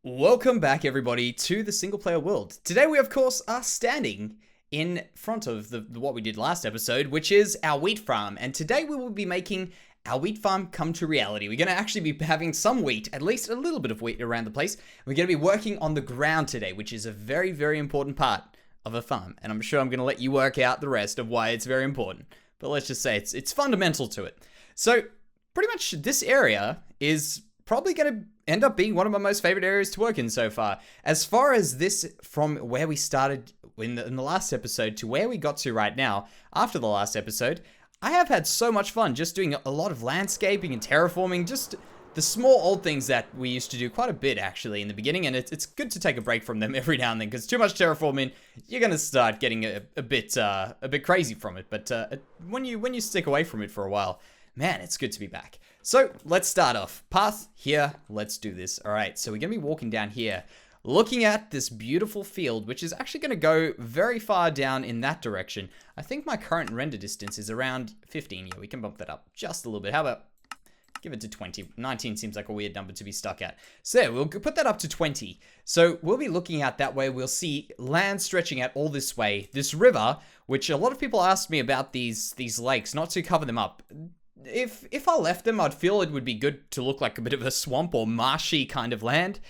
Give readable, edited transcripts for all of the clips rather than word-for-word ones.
Welcome back, everybody, to the single-player world. Today we, of course, are standing in front of what we did last episode, which is our wheat farm. And today we will be making our wheat farm come to reality. We're going to actually be having some wheat, at least a little bit of wheat around the place. We're going to be working on the ground today, which is a very, very important part of a farm. And I'm sure I'm going to let you work out the rest of why it's very important. But let's just say it's fundamental to it. So pretty much this area is probably going to end up being one of my most favorite areas to work in so far. As far as this, from where we started in the last episode to where we got to right now, after the last episode, I have had so much fun just doing a lot of landscaping and terraforming, just the small old things that we used to do quite a bit actually in the beginning, and it's good to take a break from them every now and then, because too much terraforming, you're going to start getting a bit crazy from it. But when you stick away from it for a while, man, it's good to be back. So let's start off. Path here. Let's do this. All right. So we're going to be walking down here, looking at this beautiful field, which is actually going to go very far down in that direction. I think my current render distance is around 15. Yeah, we can bump that up just a little bit. How about give it to 20? 19 seems like a weird number to be stuck at. So there, we'll put that up to 20. So we'll be looking at that way. We'll see land stretching out all this way. This river, which a lot of people asked me about these lakes, not to cover them up. If I left them, I'd feel it would be good to look like a bit of a swamp or marshy kind of land.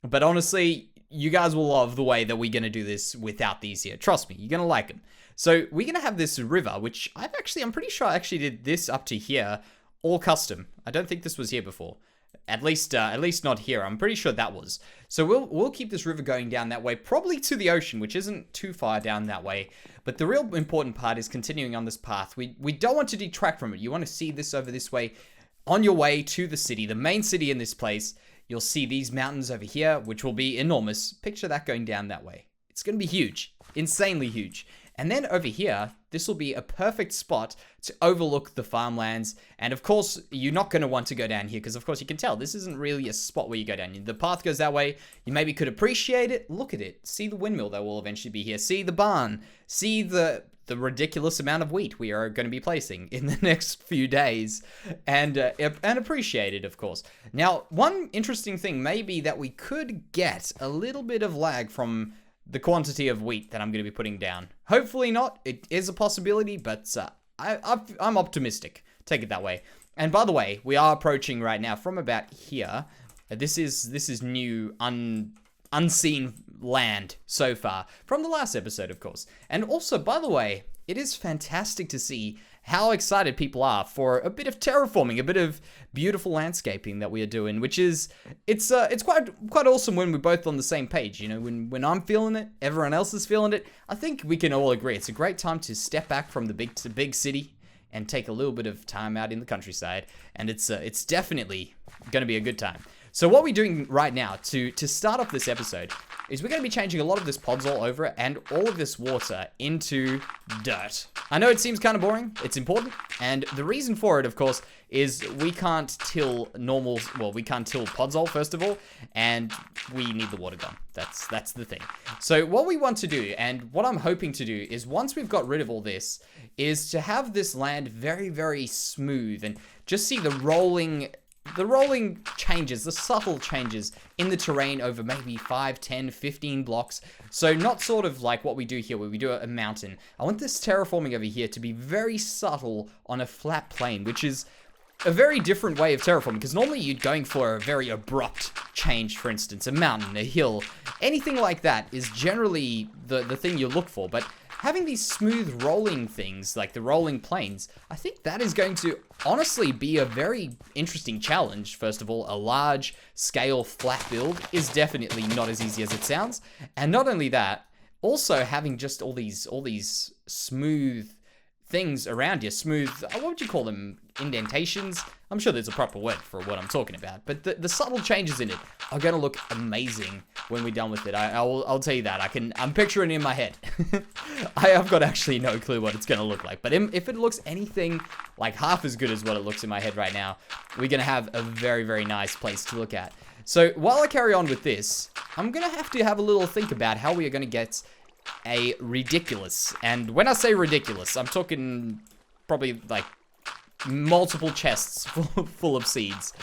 But honestly, you guys will love the way that we're going to do this without these here. Trust me, you're going to like them. So we're going to have this river, which I'm pretty sure I actually did this up to here, all custom. I don't think this was here before. At least not here. I'm pretty sure that was. So we'll keep this river going down that way, probably to the ocean, which isn't too far down that way. But the real important part is continuing on this path. We don't want to detract from it. You want to see this over this way. On your way to the city, the main city in this place, you'll see these mountains over here, which will be enormous. Picture that going down that way. It's going to be huge, insanely huge. And then over here, this will be a perfect spot to overlook the farmlands. And of course, you're not going to want to go down here because, of course, you can tell this isn't really a spot where you go down. The path goes that way. You maybe could appreciate it. Look at it. See the windmill that will eventually be here. See the barn. See the ridiculous amount of wheat we are going to be placing in the next few days, and appreciate it, of course. Now, one interesting thing may be that we could get a little bit of lag from the quantity of wheat that I'm going to be putting down. Hopefully not. It is a possibility, but I'm optimistic. Take it that way. And by the way, we are approaching right now from about here. This is new, unseen land so far from the last episode, of course. And also, by the way, it is fantastic to see how excited people are for a bit of terraforming, a bit of beautiful landscaping that we are doing, which is it's quite awesome when we're both on the same page. You know, when I'm feeling it, everyone else is feeling it. I think we can all agree it's a great time to step back from the big city and take a little bit of time out in the countryside, and it's definitely going to be a good time. So what we're doing right now to start off this episode is we're going to be changing a lot of this podzol over and all of this water into dirt. I know it seems kind of boring. It's important. And the reason for it, of course, is we can't till we can't till podzol, first of all, and we need the water gone. That's the thing. So what we want to do, and what I'm hoping to do, is once we've got rid of all this, is to have this land very, very smooth and just see the rolling changes, the subtle changes in the terrain over maybe 5, 10, 15 blocks. So not sort of like what we do here where we do a mountain. I want this terraforming over here to be very subtle on a flat plane, which is a very different way of terraforming, because normally you're going for a very abrupt change, for instance, a mountain, a hill, anything like that is generally the thing you look for. But having these smooth rolling things, like the rolling plains, I think that is going to honestly be a very interesting challenge. First of all, a large scale flat build is definitely not as easy as it sounds. And not only that, also having just all these smooth things around you, smooth, what would you call them, indentations? I'm sure there's a proper word for what I'm talking about, but the subtle changes in it are going to look amazing when we're done with it. I'll tell you that. I'm picturing it in my head. I've got actually no clue what it's going to look like, but if it looks anything like half as good as what it looks in my head right now, we're going to have a very, very nice place to look at. So while I carry on with this, I'm going to have a little think about how we are going to get a ridiculous, and when I say ridiculous, I'm talking probably like multiple chests full of seeds,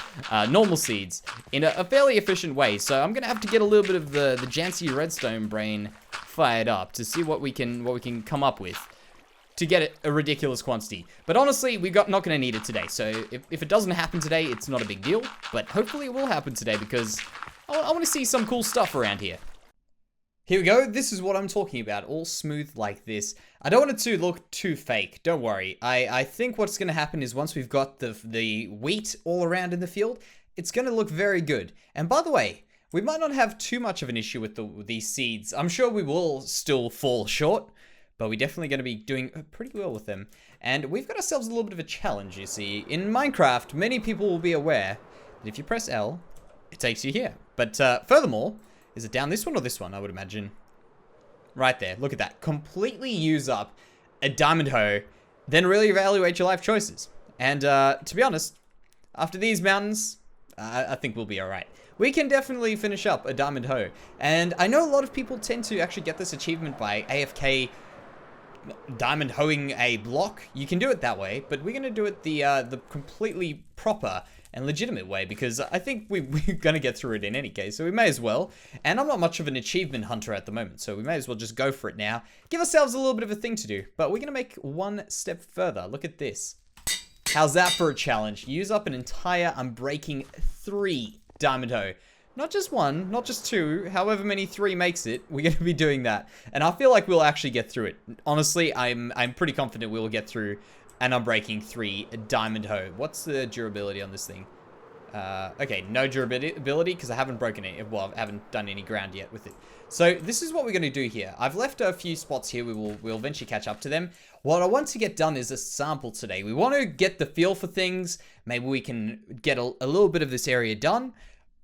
normal seeds, in a fairly efficient way. So I'm gonna have to get a little bit of the Jansey redstone brain fired up to see what we can come up with to get a ridiculous quantity. But honestly, not gonna need it today. So if it doesn't happen today, it's not a big deal. But hopefully it will happen today because I want to see some cool stuff around here. Here we go. This is what I'm talking about. All smooth like this. I don't want it to look too fake. Don't worry. I think what's going to happen is once we've got the wheat all around in the field, it's going to look very good. And by the way, we might not have too much of an issue with these seeds. I'm sure we will still fall short, but we're definitely going to be doing pretty well with them. And we've got ourselves a little bit of a challenge, you see. In Minecraft, many people will be aware that if you press L, it takes you here. But furthermore, is it down this one or this one, I would imagine? Right there. Look at that. Completely use up a diamond hoe, then really evaluate your life choices. And to be honest, after these mountains, I think we'll be alright. We can definitely finish up a diamond hoe. And I know a lot of people tend to actually get this achievement by AFK diamond hoeing a block. You can do it that way, but we're going to do it the completely proper and legitimate way, because I think we're going to get through it in any case, so we may as well. And I'm not much of an achievement hunter at the moment, so we may as well just go for it now. Give ourselves a little bit of a thing to do, but we're going to make one step further. Look at this. How's that for a challenge? Use up an entire unbreaking 3 diamond hoe. Not just 1, not just 2, however many 3 makes it, we're going to be doing that. And I feel like we'll actually get through it. Honestly, I'm pretty confident we'll get through an unbreaking 3 diamond hoe. What's the durability on this thing? Okay, no durability because I haven't broken it. Well, I haven't done any ground yet with it. So this is what we're going to do here. I've left a few spots here. We'll eventually catch up to them. What I want to get done is a sample today. We want to get the feel for things. Maybe we can get a little bit of this area done.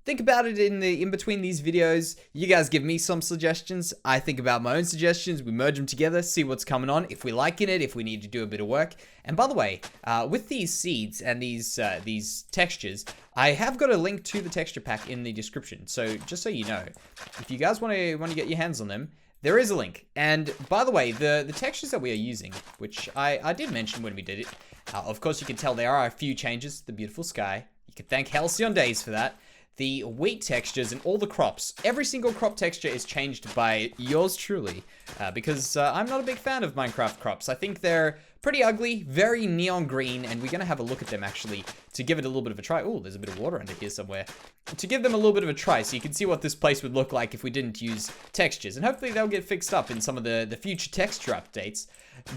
Think about it in between these videos. You guys give me some suggestions. I think about my own suggestions. We merge them together, see what's coming on. If we like it, if we need to do a bit of work. And by the way, with these seeds and these textures, I have got a link to the texture pack in the description. So just so you know, if you guys want to get your hands on them, there is a link. And by the way, the textures that we are using, which I did mention when we did it, of course you can tell there are a few changes. The beautiful sky. You can thank Halcyon Days for that. The wheat textures and all the crops. Every single crop texture is changed by yours truly, because I'm not a big fan of Minecraft crops. I think they're pretty ugly, very neon green, and we're going to have a look at them actually to give it a little bit of a try. Oh, there's a bit of water under here somewhere. To give them a little bit of a try so you can see what this place would look like if we didn't use textures. And hopefully they'll get fixed up in some of the future texture updates.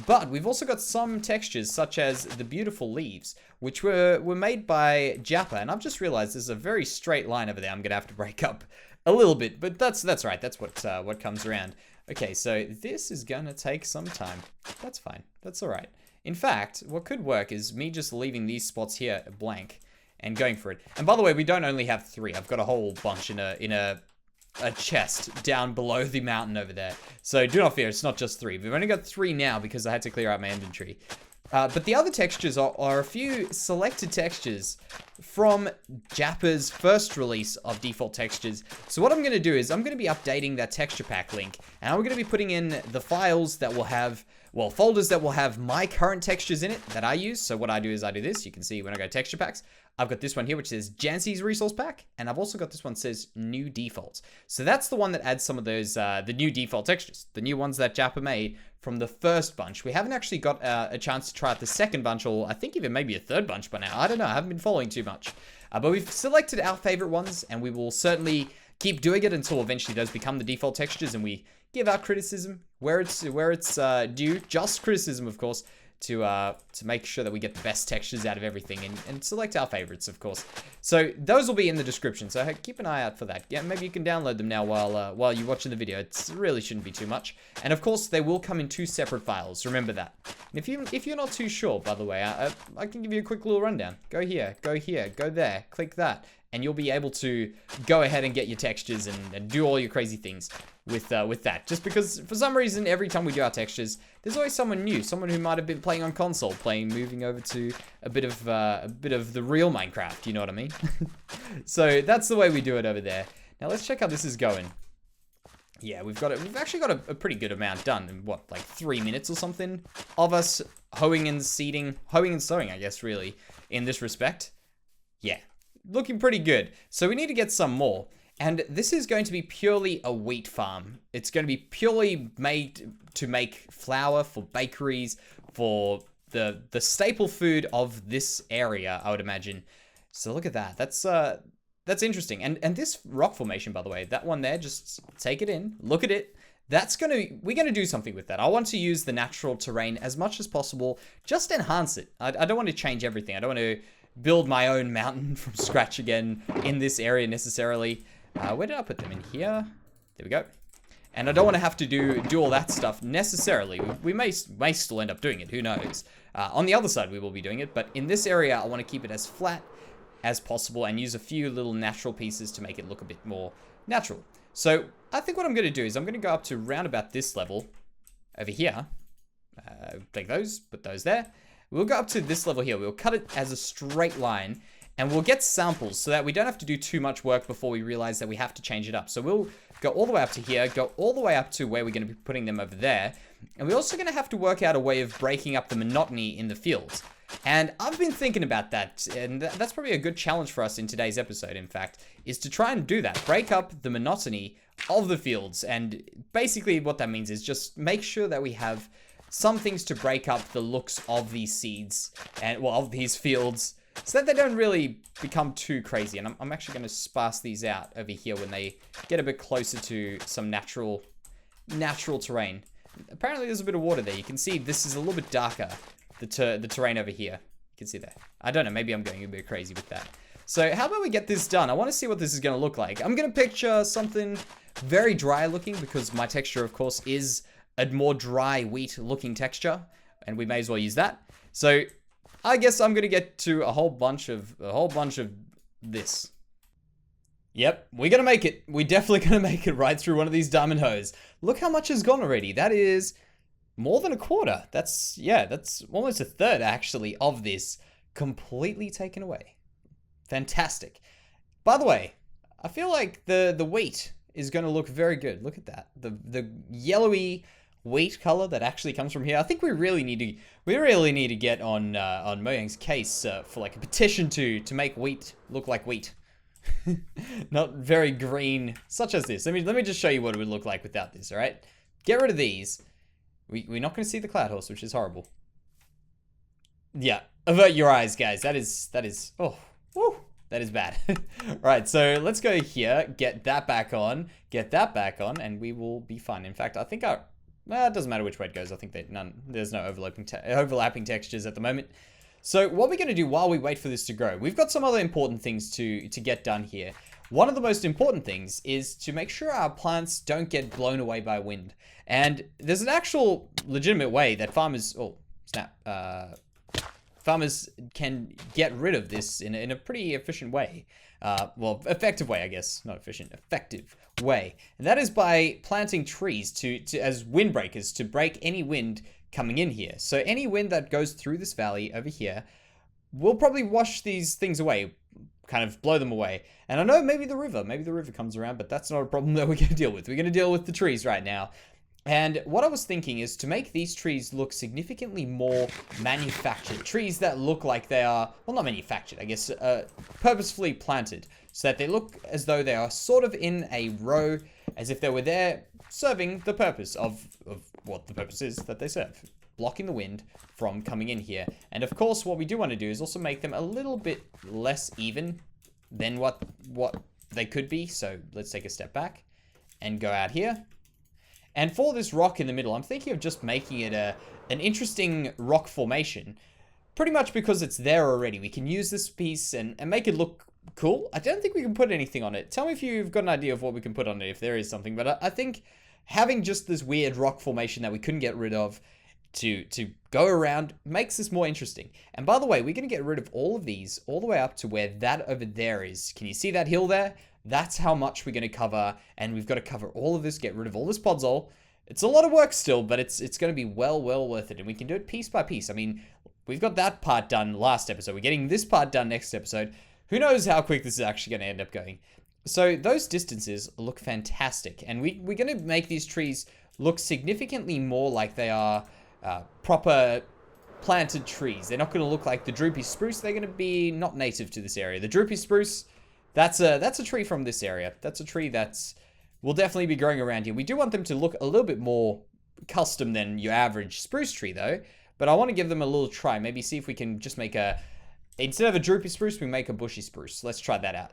But we've also got some textures such as the beautiful leaves, which were made by Jappa. And I've just realized there's a very straight line over there I'm going to have to break up a little bit. But that's right. That's what comes around. Okay, so this is going to take some time. That's fine. That's all right. In fact, what could work is me just leaving these spots here blank and going for it. And by the way, we don't only have 3. I've got a whole bunch in a chest down below the mountain over there. So do not fear, it's not just 3. We've only got 3 now because I had to clear out my inventory. But the other textures are a few selected textures from Jappa's first release of default textures. So what I'm going to do is I'm going to be updating that texture pack link, and I'm going to be putting in the files that will have, well, folders that will have my current textures in it that I use. So what I do is I do this. You can see when I go texture packs, I've got this one here, which says Jansey's resource pack. And I've also got this one that says new defaults. So that's the one that adds some of those, the new default textures, the new ones that Jappa made from the first bunch. We haven't actually got a chance to try out the second bunch, or I think even maybe a third bunch by now. I don't know. I haven't been following too much. But we've selected our favorite ones, and we will certainly keep doing it until eventually those become the default textures, and we give our criticism where it's due, just criticism, of course, to make sure that we get the best textures out of everything, and select our favorites, of course. So those will be in the description, so keep an eye out for that. Yeah, maybe you can download them now while you're watching the video. It really shouldn't be too much. And of course, they will come in 2 separate files. Remember that. And if you're not too sure, by the way, I can give you a quick little rundown. Go here, go there, click that, and you'll be able to go ahead and get your textures and do all your crazy things with that. Just because for some reason every time we do our textures, there's always someone new, someone who might have been playing on console, moving over to a bit of the real Minecraft. You know what I mean? So that's the way we do it over there. Now let's check how this is going. Yeah, we've actually got a pretty good amount done in what, like 3 minutes or something of us hoeing and sowing, I guess, really, in this respect. Yeah, looking pretty good. So we need to get some more. And this is going to be purely a wheat farm. It's going to be purely made to make flour for bakeries, for the staple food of this area, I would imagine. So look at that. That's interesting. And this rock formation, by the way, that one there, just take it in, look at it. We're gonna do something with that. I want to use the natural terrain as much as possible, just enhance it. I don't want to change everything. I don't want to build my own mountain from scratch again in this area necessarily. Where did I put them? In here? There we go. And I don't want to have to do all that stuff necessarily. We may still end up doing it, who knows. On the other side we will be doing it, but in this area I want to keep it as flat as possible and use a few little natural pieces to make it look a bit more natural. So I think what I'm going to do is I'm going to go up to round about this level over here. Take those, put those there. We'll go up to this level here. We'll cut it as a straight line and we'll get samples so that we don't have to do too much work before we realize that we have to change it up. So we'll go all the way up to here, go all the way up to where we're going to be putting them over there. And we're also going to have to work out a way of breaking up the monotony in the fields. And I've been thinking about that, and that's probably a good challenge for us in today's episode, in fact, is to try and do that. Break up the monotony of the fields. And basically what that means is just make sure that we have some things to break up the looks of these seeds, and well, of these fields, so that they don't really become too crazy. And I'm actually going to sparse these out over here when they get a bit closer to some natural terrain. Apparently there's a bit of water there. You can see this is a little bit darker, the terrain over here. You can see that. I don't know, maybe I'm going a bit crazy with that. So how about we get this done? I want to see what this is going to look like. I'm going to picture something very dry looking because my texture, of course, is a more dry wheat looking texture, and we may as well use that. So I guess I'm going to get to a whole bunch of this. Yep, we're going to make it. We're definitely going to make it right through one of these diamond hoes. Look how much has gone already. That is more than a quarter. That's almost a third, actually, of this completely taken away. Fantastic. By the way, I feel like the wheat is going to look very good. Look at that. The yellowy wheat color that actually comes from here. I think we really need to get on Mojang's case for like a petition to make wheat look like wheat. Not very green, such as this. Let me just show you what it would look like without this, alright? Get rid of these. We're not going to see the cloud horse, which is horrible. Yeah, avert your eyes, guys. That is, oh, woo, that is bad. Alright, so let's go here, get that back on, and we will be fine. In fact, I think it doesn't matter which way it goes. I think there's no overlapping textures at the moment. So what we're going to do while we wait for this to grow, we've got some other important things to get done here. One of the most important things is to make sure our plants don't get blown away by wind. And there's an actual legitimate way that farmers can get rid of this in a pretty efficient way. Well, effective way, I guess. Not efficient, effective way. And that is by planting trees as windbreakers to break any wind coming in here. So any wind that goes through this valley over here will probably wash these things away, kind of blow them away. And I know maybe the river comes around, but that's not a problem that we're going to deal with. We're going to deal with the trees right now. And what I was thinking is to make these trees look significantly more manufactured. Trees that look like they are, well, not manufactured, I guess, purposefully planted. So that they look as though they are sort of in a row, as if they were there serving the purpose of what the purpose is that they serve. Blocking the wind from coming in here. And of course, what we do want to do is also make them a little bit less even than what they could be. So let's take a step back and go out here. And for this rock in the middle, I'm thinking of just making it an interesting rock formation. Pretty much because it's there already. We can use this piece and make it look cool. I don't think we can put anything on it. Tell me if you've got an idea of what we can put on it, if there is something. But I think having just this weird rock formation that we couldn't get rid of to go around makes this more interesting. And by the way, we're going to get rid of all of these all the way up to where that over there is. Can you see that hill there? That's how much we're going to cover, and we've got to cover all of this, get rid of all this podzol. It's a lot of work still, but it's going to be well worth it, and we can do it piece by piece. I mean, we've got that part done last episode. We're getting this part done next episode. Who knows how quick this is actually going to end up going. So those distances look fantastic. And we're going to make these trees look significantly more like they are proper planted trees. They're not going to look like the droopy spruce. They're going to be not native to this area. The droopy spruce, that's a tree from this area. That's a tree that's will definitely be growing around here. We do want them to look a little bit more custom than your average spruce tree though. But I want to give them a little try. Maybe see if we can just make instead of a droopy spruce, we make a bushy spruce. Let's try that out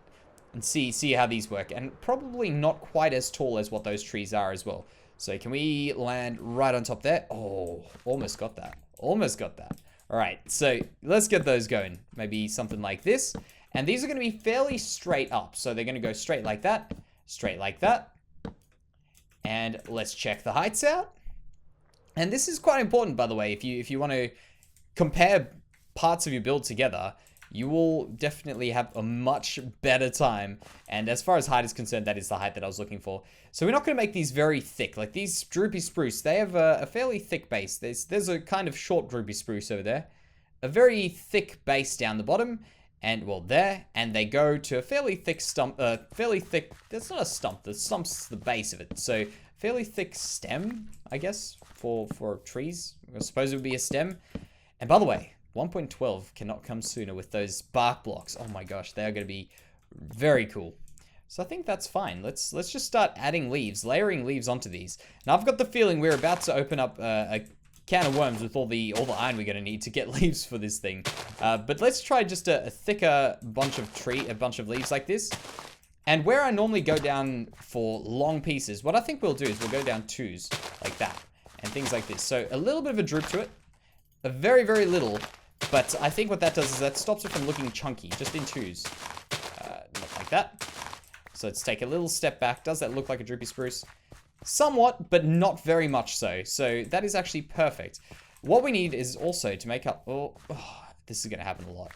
and see how these work. And probably not quite as tall as what those trees are as well. So can we land right on top there? Oh, almost got that. Almost got that. All right, so let's get those going. Maybe something like this. And these are going to be fairly straight up. So they're going to go straight like that, straight like that. And let's check the heights out. And this is quite important, by the way. If you want to compare parts of your build together, you will definitely have a much better time. And as far as height is concerned, that is the height that I was looking for. So we're not going to make these very thick. Like these droopy spruce, they have a fairly thick base. There's a kind of short droopy spruce over there. A very thick base down the bottom. And, well, there. And they go to a fairly thick stump. Fairly thick. That's not a stump. The stump's the base of it. So fairly thick stem, I guess, for trees. I suppose it would be a stem. And by the way, 1.12 cannot come sooner with those bark blocks. Oh my gosh, they are going to be very cool. So I think that's fine. Let's just start adding leaves, layering leaves onto these. Now I've got the feeling we're about to open up a can of worms with all the iron we're going to need to get leaves for this thing. But let's try just a thicker bunch of leaves like this. And where I normally go down for long pieces, what I think we'll do is we'll go down twos like that and things like this. So a little bit of a droop to it, a very, very little. But I think what that does is that stops it from looking chunky, just in twos. Not like that. So let's take a little step back. Does that look like a droopy spruce? Somewhat, but not very much so. So that is actually perfect. What we need is also to make up... Oh, this is going to happen a lot.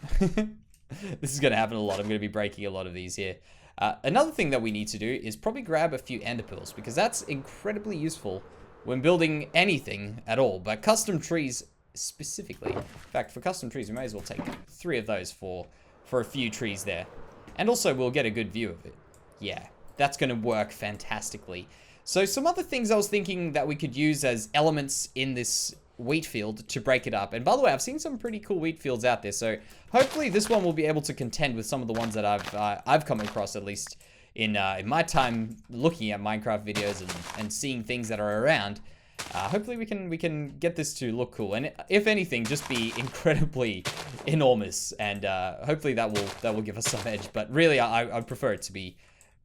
This is going to happen a lot. I'm going to be breaking a lot of these here. Another thing that we need to do is probably grab a few ender pearls, because that's incredibly useful when building anything at all. But custom trees... specifically. In fact, for custom trees, we may as well take 3 of those for a few trees there. And also, we'll get a good view of it. Yeah, that's going to work fantastically. So, some other things I was thinking that we could use as elements in this wheat field to break it up. And by the way, I've seen some pretty cool wheat fields out there. So, hopefully this one will be able to contend with some of the ones that I've come across, at least in my time looking at Minecraft videos and seeing things that are around. Hopefully we can get this to look cool, and if anything, just be incredibly enormous, and hopefully that will give us some edge. But really, I prefer it to be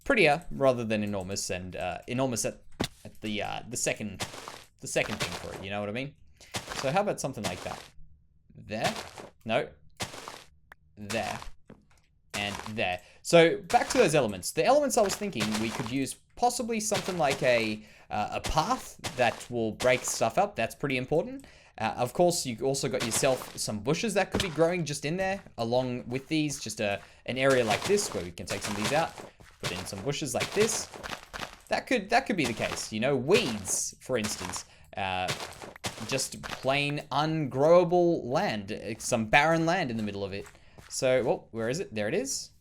prettier rather than enormous, and enormous at the second thing for it. You know what I mean? So how about something like that? There, no, there, and there. So back to those elements. The elements I was thinking we could use possibly something like a path that will break stuff up. That's pretty important. Of course, you also got yourself some bushes that could be growing just in there, along with these. Just an area like this where we can take some of these out, put in some bushes like this. That could be the case. You know, weeds, for instance. Just plain ungrowable land, some barren land in the middle of it. So, well, where is it? There it is.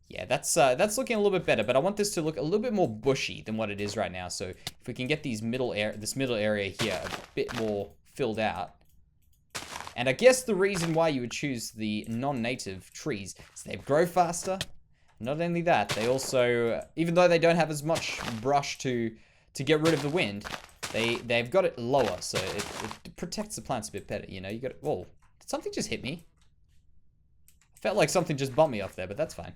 Yeah, that's looking a little bit better, but I want this to look a little bit more bushy than what it is right now. So if we can get this middle area here a bit more filled out. And I guess the reason why you would choose the non-native trees is they grow faster. Not only that, they also, even though they don't have as much brush to get rid of the wind, they've got it lower, so it protects the plants a bit better. You know, you got it. Whoa, did something just hit me? Felt like something just bumped me off there, but that's fine.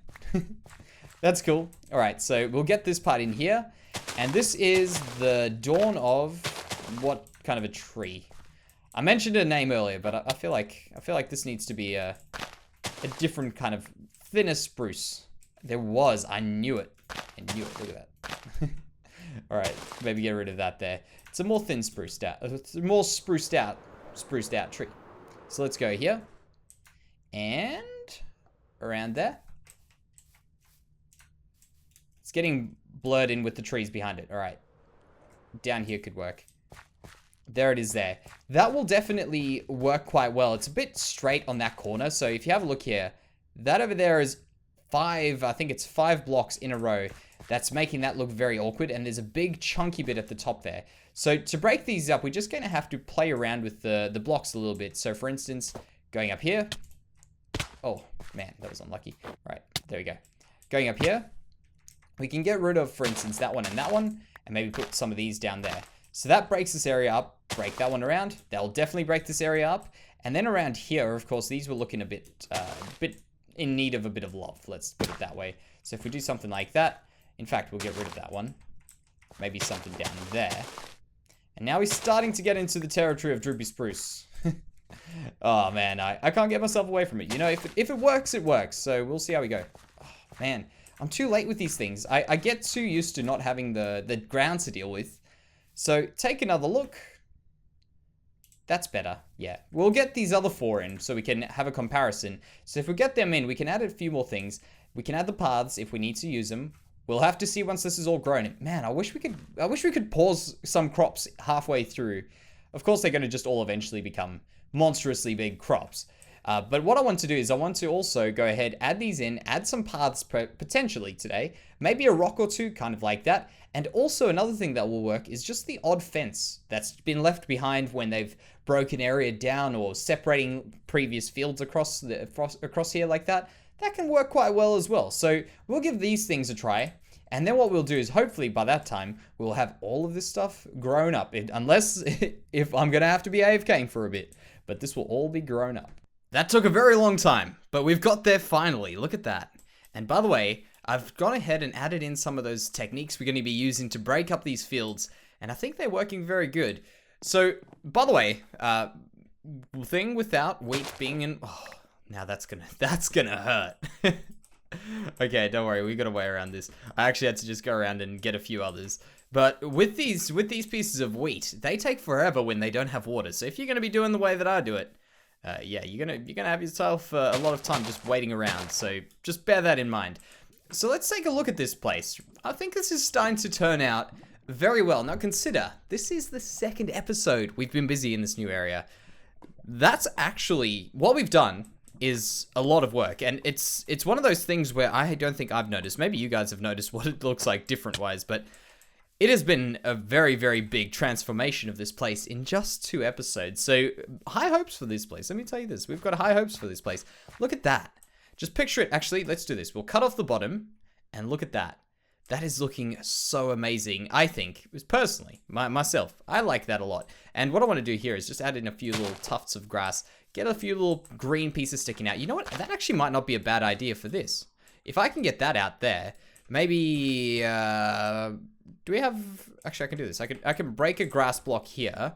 That's cool. All right, so we'll get this part in here. And this is the dawn of what kind of a tree? I mentioned a name earlier, but I feel like this needs to be a different kind of thinner spruce. There was. I knew it. I knew it. Look at that. All right, maybe get rid of that there. It's a more thin spruced out. It's a more spruced out tree. So let's go here. And around there. It's getting blurred in with the trees behind it. All right. Down here could work. There it is there. That will definitely work quite well. It's a bit straight on that corner. So if you have a look here, that over there is I think it's 5 blocks in a row. That's making that look very awkward, and there's a big chunky bit at the top there. So to break these up, we're just going to have to play around with the blocks a little bit. So for instance, going up here. Oh, man, that was unlucky. Right, there we go. Going up here, we can get rid of, for instance, that one, and maybe put some of these down there. So that breaks this area up. Break that one around. That'll definitely break this area up. And then around here, of course, these were looking a bit in need of a bit of love. Let's put it that way. So if we do something like that, in fact, we'll get rid of that one. Maybe something down there. And now we're starting to get into the territory of Droopy Spruce. Oh, man, I can't get myself away from it. You know, if it works, it works. So we'll see how we go. Oh, man, I'm too late with these things. I get too used to not having the ground to deal with. So take another look. That's better. Yeah, we'll get these other 4 in so we can have a comparison. So if we get them in, we can add a few more things. We can add the paths if we need to use them. We'll have to see once this is all grown. Man, I wish we could pause some crops halfway through. Of course, they're going to just all eventually become monstrously big crops. But what I want to do is I want to also go ahead, add these in, add some paths potentially today. Maybe a rock or 2, kind of like that. And also another thing that will work is just the odd fence that's been left behind when they've broken area down or separating previous fields across here like that. That can work quite well as well. So we'll give these things a try. And then what we'll do is hopefully by that time, we'll have all of this stuff grown up. Unless if I'm going to have to be AFKing for a bit. But this will all be grown up. That took a very long time, but we've got there finally. Look at that. And by the way, I've gone ahead and added in some of those techniques we're going to be using to break up these fields. And I think they're working very good. So, by the way, thing without wheat being in... Oh, now that's gonna hurt. Okay, don't worry, we got a way around this. I actually had to just go around and get a few others. But with these pieces of wheat, they take forever when they don't have water. So if you're gonna be doing the way that I do it, yeah, you're gonna have yourself a lot of time just waiting around. So just bear that in mind. So let's take a look at this place. I think this is starting to turn out very well. Now consider, this is the 2nd episode we've been busy in this new area. That's actually what we've done. Is a lot of work, and it's one of those things where I don't think I've noticed. Maybe you guys have noticed what it looks like different wise, but it has been a very, very big transformation of this place in just 2 episodes. So high hopes for this place. Let me tell you this, we've got high hopes for this place. Look at that. Just picture it. Actually, let's do this. We'll cut off the bottom and look at that. That is looking so amazing. I think, personally, myself, I like that a lot. And what I want to do here is just add in a few little tufts of grass. Get a few little green pieces sticking out. You know what? That actually might not be a bad idea for this. If I can get that out there, maybe, do we have, actually I can do this. I can break a grass block here,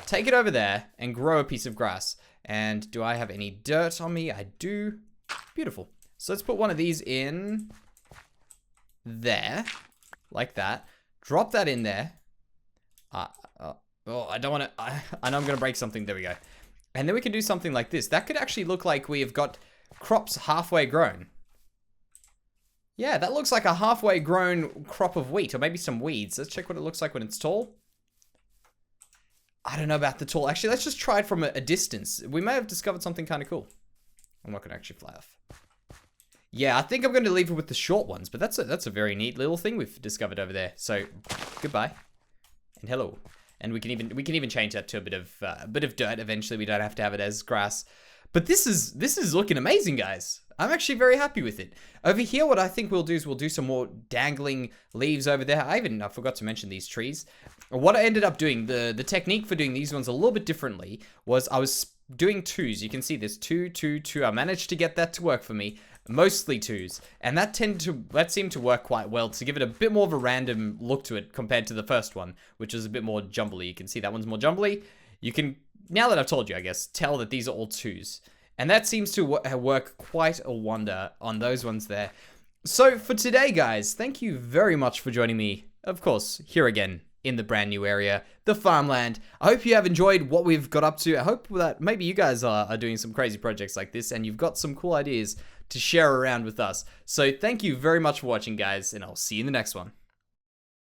take it over there, and grow a piece of grass. And do I have any dirt on me? I do. Beautiful. So let's put one of these in there, like that. Drop that in there. Oh, I don't want to, I know I'm going to break something. There we go. And then we can do something like this. That could actually look like we have got crops halfway grown. Yeah, that looks like a halfway grown crop of wheat, or maybe some weeds. Let's check what it looks like when it's tall. I don't know about the tall. Actually, let's just try it from a distance. We may have discovered something kind of cool. I'm not going to actually fly off. Yeah, I think I'm going to leave it with the short ones, but that's a very neat little thing we've discovered over there. So, goodbye and hello. And we can even change that to a bit of dirt. Eventually, we don't have to have it as grass. But this is looking amazing, guys. I'm actually very happy with it. Over here, what I think we'll do is we'll do some more dangling leaves over there. I forgot to mention these trees. What I ended up doing, the technique for doing these ones a little bit differently was I was doing 2s. You can see there's 2, 2, 2. I managed to get that to work for me. Mostly 2s, and that seemed to work quite well to give it a bit more of a random look to it compared to the first one, which is a bit more jumbly. You can see that one's more jumbly. You can, now that I've told you, I guess, tell that these are all 2s, and that seems to work quite a wonder on those ones there. So for today, guys, thank you very much for joining me, of course, here again in the brand new area, the farmland. I hope you have enjoyed what we've got up to. I hope that maybe you guys are doing some crazy projects like this, and you've got some cool ideas to share around with us. So thank you very much for watching, guys, and I'll see you in the next one.